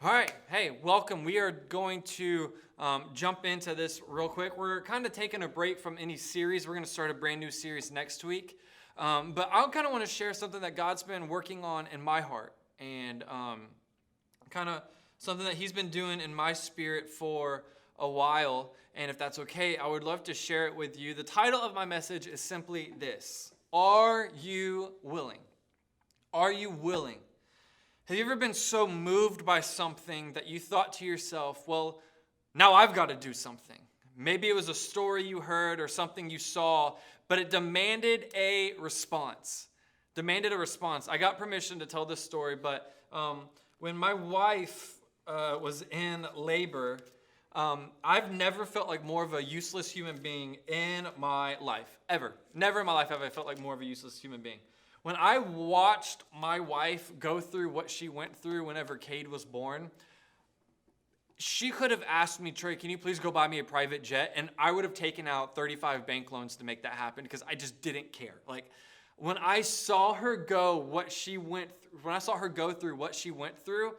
All right, hey, welcome. We are going to jump into this real quick. We're kind of taking a break from any series. We're going to start a brand new series next week. But I kind of want to share something that God's been working on in my heart and kind of something that he's been doing in my spirit for a while. And if that's okay, I would love to share it with you. The title of my message is simply this: Are you willing? Are you willing? Have you ever been so moved by something that you thought to yourself, well, now I've got to do something? Maybe it was a story you heard or something you saw, but it demanded a response. I got permission to tell this story, but when my wife was in labor, I've never felt like more of a useless human being in my life, ever. Never in my life have I felt like more of a useless human being. When I watched my wife go through what she went through whenever Cade was born, she could have asked me, Trey, can you please go buy me a private jet? And I would have taken out 35 bank loans to make that happen because I just didn't care. Like, when I saw her go through what she went through,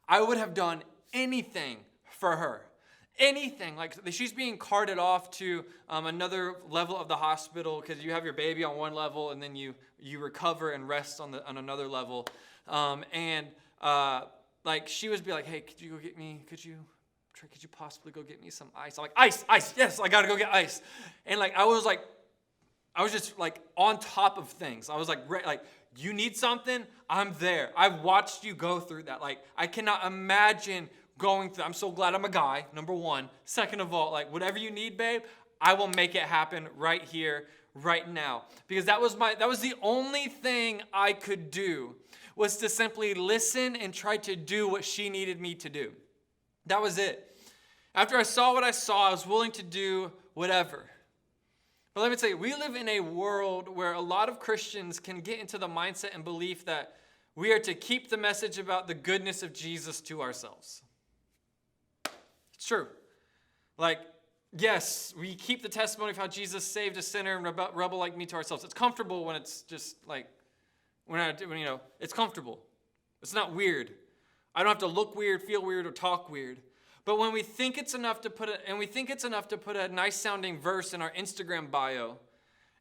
I would have done anything for her. Anything. Like, she's being carted off to another level of the hospital because you have your baby on one level and then you recover and rest on another level. Like, she would be like, hey, could you possibly go get me some ice? I'm like, ice, yes, I gotta go get ice. And like, I was just like on top of things. I was like, you need something? I'm there. I've watched you go through that. Like, I cannot imagine going through. I'm so glad I'm a guy, number one. Second of all, like, whatever you need, babe, I will make it happen right here, right now. Because that was the only thing I could do, was to simply listen and try to do what she needed me to do. That was it. After I saw what I saw, I was willing to do whatever. But let me tell you, we live in a world where a lot of Christians can get into the mindset and belief that we are to keep the message about the goodness of Jesus to ourselves. It's true. Like, yes, we keep the testimony of how Jesus saved a sinner and rebel like me to ourselves. It's comfortable when it's just like, it's comfortable. It's not weird. I don't have to look weird, feel weird, or talk weird. But when we think it's enough to put a nice sounding verse in our Instagram bio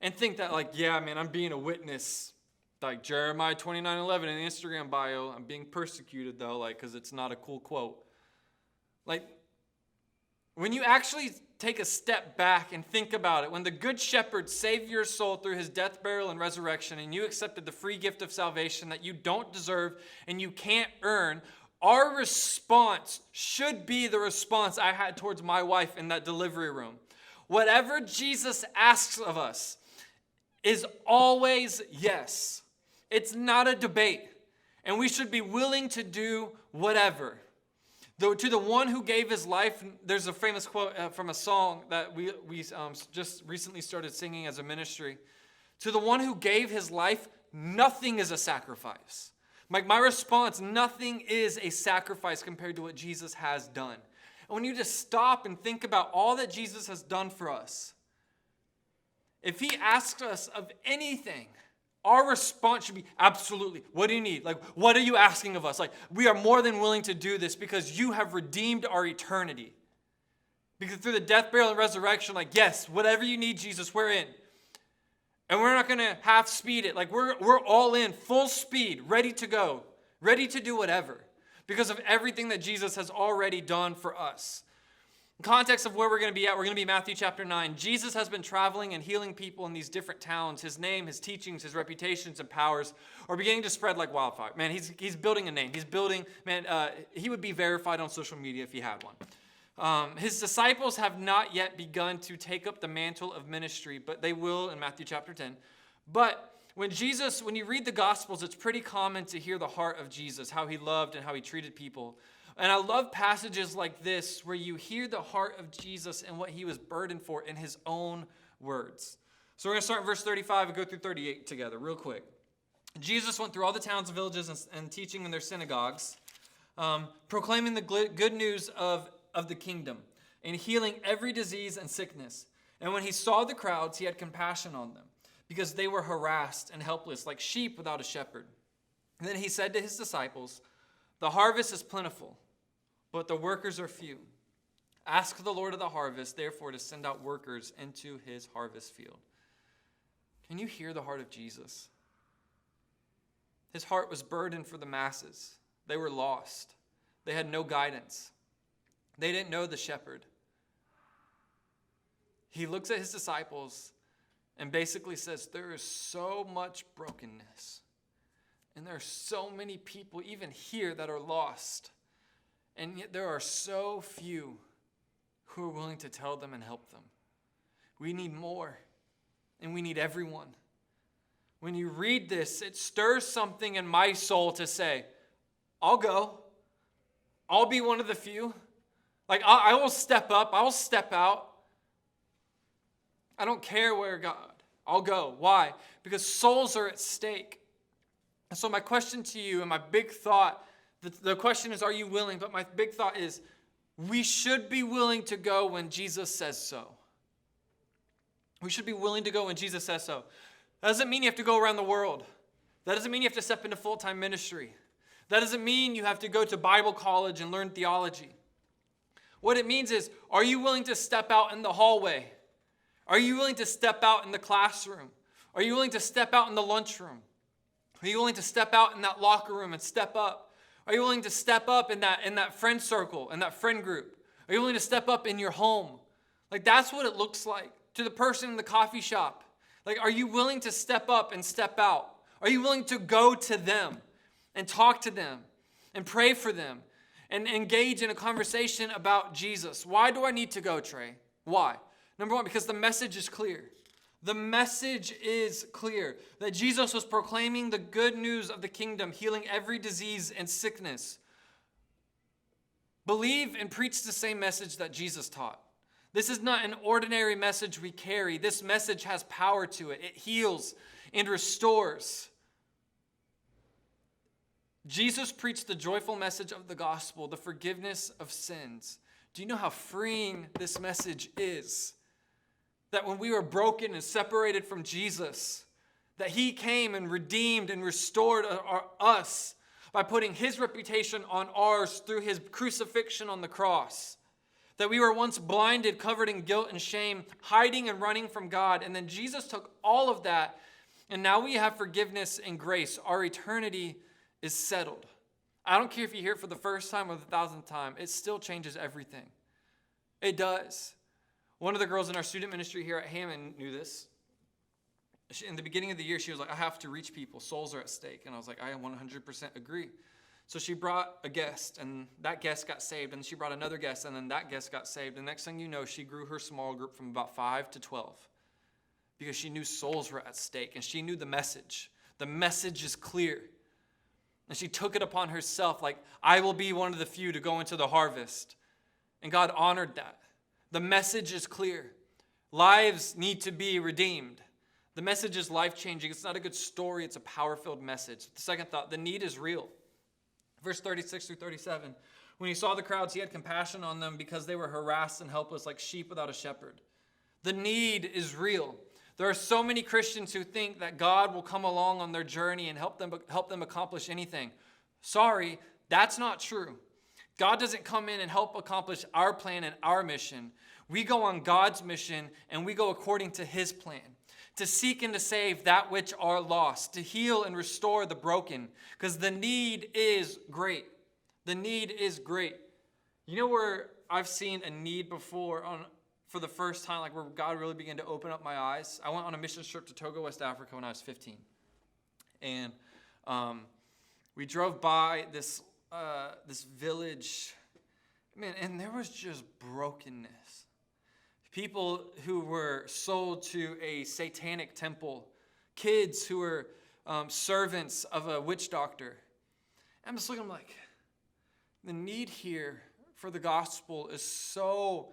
and think that, like, yeah, man, I'm being a witness, like Jeremiah 29:11 in the Instagram bio. I'm being persecuted though, like, because it's not a cool quote. Like, when you actually take a step back and think about it, when the Good Shepherd saved your soul through his death, burial, and resurrection, and you accepted the free gift of salvation that you don't deserve and you can't earn, our response should be the response I had towards my wife in that delivery room. Whatever Jesus asks of us is always yes. It's not a debate, and we should be willing to do whatever. To the one who gave his life, there's a famous quote from a song that we just recently started singing as a ministry. To the one who gave his life, nothing is a sacrifice. Like, my response, nothing is a sacrifice compared to what Jesus has done. And when you just stop and think about all that Jesus has done for us, if he asks us of anything, our response should be absolutely. What do you need? Like, what are you asking of us? Like, we are more than willing to do this because you have redeemed our eternity. Because through the death, burial, and resurrection, like, yes, whatever you need, Jesus, we're in. And we're not going to half speed it. Like, we're all in, full speed, ready to go, ready to do whatever because of everything that Jesus has already done for us. In context of where we're going to be at, we're going to be Matthew chapter 9. Jesus has been traveling and healing people in these different towns. His name, his teachings, his reputations, and powers are beginning to spread like wildfire. Man, he's building a name. He would be verified on social media if he had one. His disciples have not yet begun to take up the mantle of ministry, but they will in Matthew chapter 10. But when you read the Gospels, it's pretty common to hear the heart of Jesus, how he loved and how he treated people. And I love passages like this where you hear the heart of Jesus and what he was burdened for in his own words. So we're going to start in verse 35 and go through 38 together real quick. Jesus went through all the towns and villages and teaching in their synagogues, proclaiming the good news of the kingdom and healing every disease and sickness. And when he saw the crowds, he had compassion on them because they were harassed and helpless like sheep without a shepherd. And then he said to his disciples, "The harvest is plentiful, but the workers are few. Ask the Lord of the harvest, therefore, to send out workers into his harvest field. Can you hear the heart of Jesus? His heart was burdened for the masses. They were lost. They had no guidance. They didn't know the shepherd. He looks at his disciples and basically says, there is so much brokenness. And there are so many people even here that are lost. And yet there are so few who are willing to tell them and help them. We need more. And we need everyone. When you read this, it stirs something in my soul to say, I'll go. I'll be one of the few. Like, I will step up. I will step out. I don't care where God. I'll go. Why? Because souls are at stake. And so my question to you and my big thought, the question is, are you willing? But my big thought is, we should be willing to go when Jesus says so. We should be willing to go when Jesus says so. That doesn't mean you have to go around the world. That doesn't mean you have to step into full-time ministry. That doesn't mean you have to go to Bible college and learn theology. What it means is, are you willing to step out in the hallway? Are you willing to step out in the classroom? Are you willing to step out in the lunchroom? Are you willing to step out in that locker room and step up? Are you willing to step up in that friend circle, in that friend group? Are you willing to step up in your home? Like, that's what it looks like. To the person in the coffee shop. Like, are you willing to step up and step out? Are you willing to go to them and talk to them and pray for them and engage in a conversation about Jesus? Why do I need to go, Trey? Why? Number one, because the message is clear. The message is clear that Jesus was proclaiming the good news of the kingdom, healing every disease and sickness. Believe and preach the same message that Jesus taught. This is not an ordinary message we carry. This message has power to it. It heals and restores. Jesus preached the joyful message of the gospel, the forgiveness of sins. Do you know how freeing this message is? That when we were broken and separated from Jesus, that he came and redeemed and restored us by putting his reputation on ours through his crucifixion on the cross. That we were once blinded, covered in guilt and shame, hiding and running from God. And then Jesus took all of that, and now we have forgiveness and grace. Our eternity is settled. I don't care if you hear it for the first time or the 1,000th time. It still changes everything. It does. One of the girls in our student ministry here at Hammond knew this. In the beginning of the year, she was like, I have to reach people. Souls are at stake. And I was like, I 100% agree. So she brought a guest, and that guest got saved. And she brought another guest, and then that guest got saved. And next thing you know, she grew her small group from about 5 to 12 because she knew souls were at stake, and she knew the message. The message is clear. And she took it upon herself, like, I will be one of the few to go into the harvest. And God honored that. The message is clear. Lives need to be redeemed. The message is life-changing. It's not a good story. It's a power-filled message. The second thought, the need is real. Verse 36 through 37. When he saw the crowds, he had compassion on them because they were harassed and helpless like sheep without a shepherd. The need is real. There are so many Christians who think that God will come along on their journey and help them accomplish anything. Sorry, that's not true. God doesn't come in and help accomplish our plan and our mission. We go on God's mission, and we go according to his plan. To seek and to save that which are lost, to heal and restore the broken, because the need is great. The need is great. You know where I've seen a need before for the first time, like where God really began to open up my eyes? I went on a mission trip to Togo, West Africa when I was 15. And we drove by this village, man, and there was just brokenness. People who were sold to a satanic temple. Kids who were servants of a witch doctor. I'm just looking, I'm like, the need here for the gospel is so,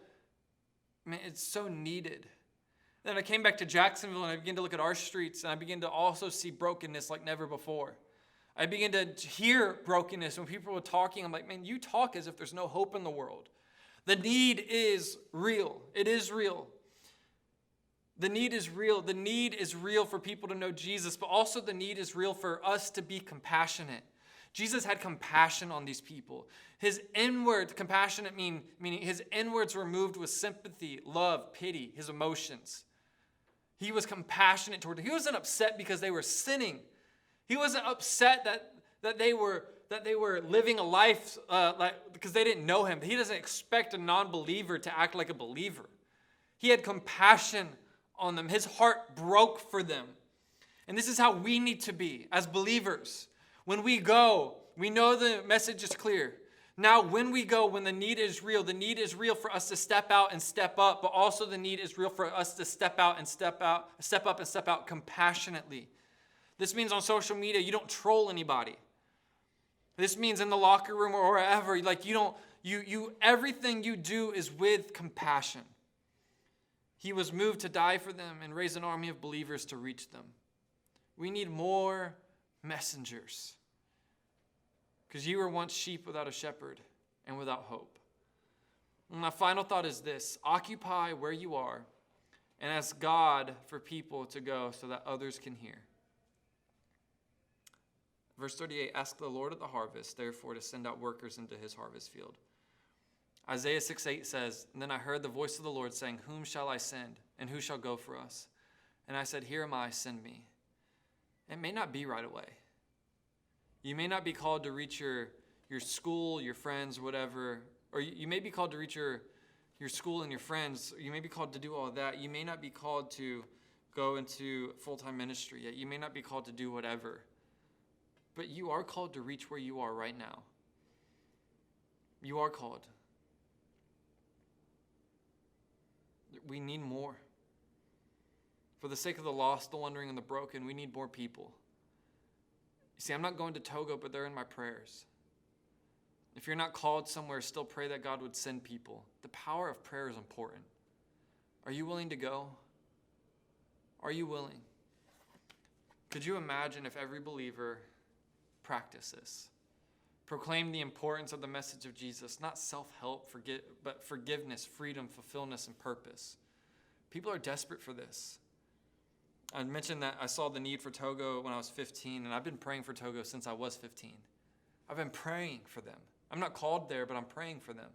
man, it's so needed. Then I came back to Jacksonville and I began to look at our streets, and I began to also see brokenness like never before. I began to hear brokenness when people were talking. I'm like, man, you talk as if there's no hope in the world. The need is real. It is real. The need is real. The need is real for people to know Jesus, but also the need is real for us to be compassionate. Jesus had compassion on these people. His inward, compassionate meaning his inwards were moved with sympathy, love, pity, his emotions. He was compassionate toward them. He wasn't upset because they were sinning. He wasn't upset that they were living a life because they didn't know him. He doesn't expect a non-believer to act like a believer. He had compassion on them. His heart broke for them. And this is how we need to be as believers. When we go, we know the message is clear. Now, when we go, when the need is real for us to step out and step up, but also the need is real for us to step up and step out compassionately. This means on social media, you don't troll anybody. This means in the locker room or wherever, like everything you do is with compassion. He was moved to die for them and raise an army of believers to reach them. We need more messengers. Because you were once sheep without a shepherd and without hope. And my final thought is this: occupy where you are and ask God for people to go so that others can hear. Verse 38, ask the Lord of the harvest, therefore, to send out workers into his harvest field. Isaiah 6:8 says, and then I heard the voice of the Lord saying, whom shall I send, and who shall go for us? And I said, here am I, send me. It may not be right away. You may not be called to reach your school, your friends, whatever. Or you may be called to reach your school and your friends. You may be called to do all that. You may not be called to go into full-time ministry yet. You may not be called to do whatever. But you are called to reach where you are right now. You are called. We need more. For the sake of the lost, the wandering, and the broken, we need more people. You see, I'm not going to Togo, but they're in my prayers. If you're not called somewhere, still pray that God would send people. The power of prayer is important. Are you willing to go? Are you willing? Could you imagine if every believer practiced this? Proclaim the importance of the message of Jesus, not self-help, but forgiveness, freedom, fulfillment, and purpose. People are desperate for this. I mentioned that I saw the need for Togo when I was 15, and I've been praying for Togo since I was 15. I've been praying for them. I'm not called there, but I'm praying for them.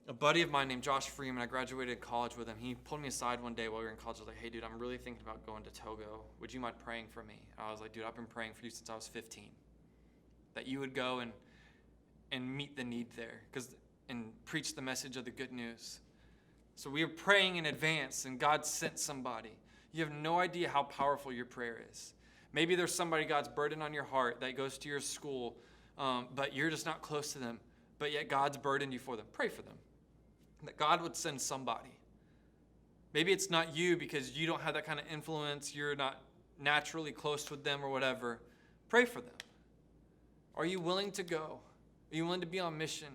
A buddy of mine named Josh Freeman, I graduated college with him. He pulled me aside one day while we were in college. I was like, hey, dude, I'm really thinking about going to Togo. Would you mind praying for me? And I was like, dude, I've been praying for you since I was 15. That you would go and meet the need there and preach the message of the good news. So we were praying in advance, and God sent somebody. You have no idea how powerful your prayer is. Maybe there's somebody God's burden on your heart that goes to your school, but you're just not close to them, but yet God's burdened you for them. Pray for them. That God would send somebody. Maybe it's not you because you don't have that kind of influence. You're not naturally close with them or whatever. Pray for them. Are you willing to go? Are you willing to be on mission?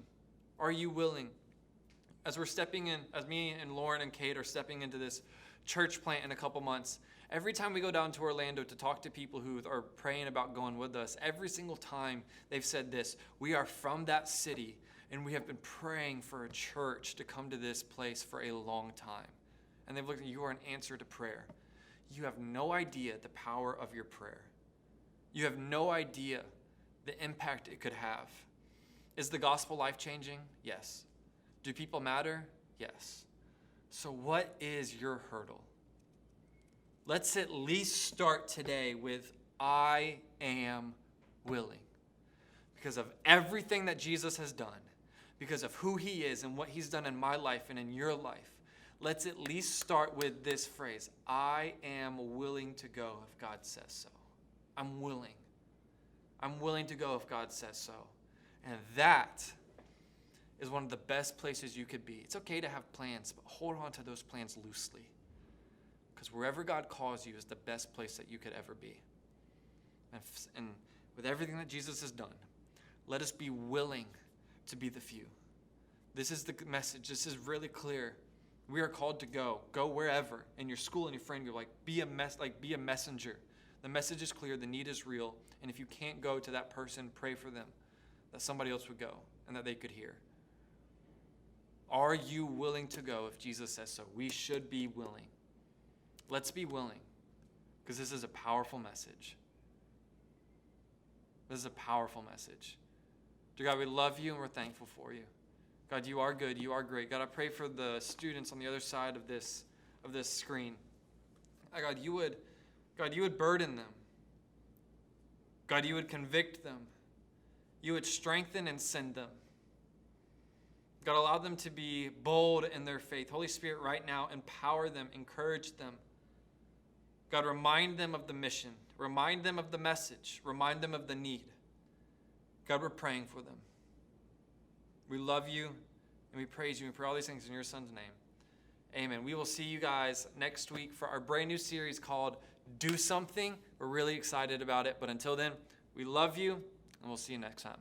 Are you willing? As we're stepping in, as me and Lauren and Kate are stepping into this church plant in a couple months, every time we go down to Orlando to talk to people who are praying about going with us, every single time they've said this: we are from that city, and we have been praying for a church to come to this place for a long time. And they've looked at you are an answer to prayer. You have no idea the power of your prayer. You have no idea the impact it could have. Is the gospel life-changing? Yes. Do people matter? Yes. So what is your hurdle? Let's at least start today with, I am willing. Because of everything that Jesus has done, because of who he is and what he's done in my life and in your life, let's at least start with this phrase: I am willing to go if God says so. I'm willing. I'm willing to go if God says so. And that is one of the best places you could be. It's okay to have plans, but hold on to those plans loosely. Because wherever God calls you is the best place that you could ever be. And with everything that Jesus has done, let us be willing to be the few. This is the message. This is really clear. We are called to go. Go wherever. In your school and your friend, you're like, be a messenger. The message is clear. The need is real. And if you can't go to that person, pray for them, that somebody else would go and that they could hear. Are you willing to go if Jesus says so? We should be willing. Let's be willing, because this is a powerful message. This is a powerful message. Dear God, we love you and we're thankful for you. God, you are good. You are great. God, I pray for the students on the other side of this screen. God, you would burden them. God, you would convict them. You would strengthen and send them. God, allow them to be bold in their faith. Holy Spirit, right now, empower them, encourage them. God, remind them of the mission. Remind them of the message. Remind them of the need. God, we're praying for them. We love you and we praise you. We pray all these things in your Son's name. Amen. We will see you guys next week for our brand new series called Do Something. We're really excited about it. But until then, we love you and we'll see you next time.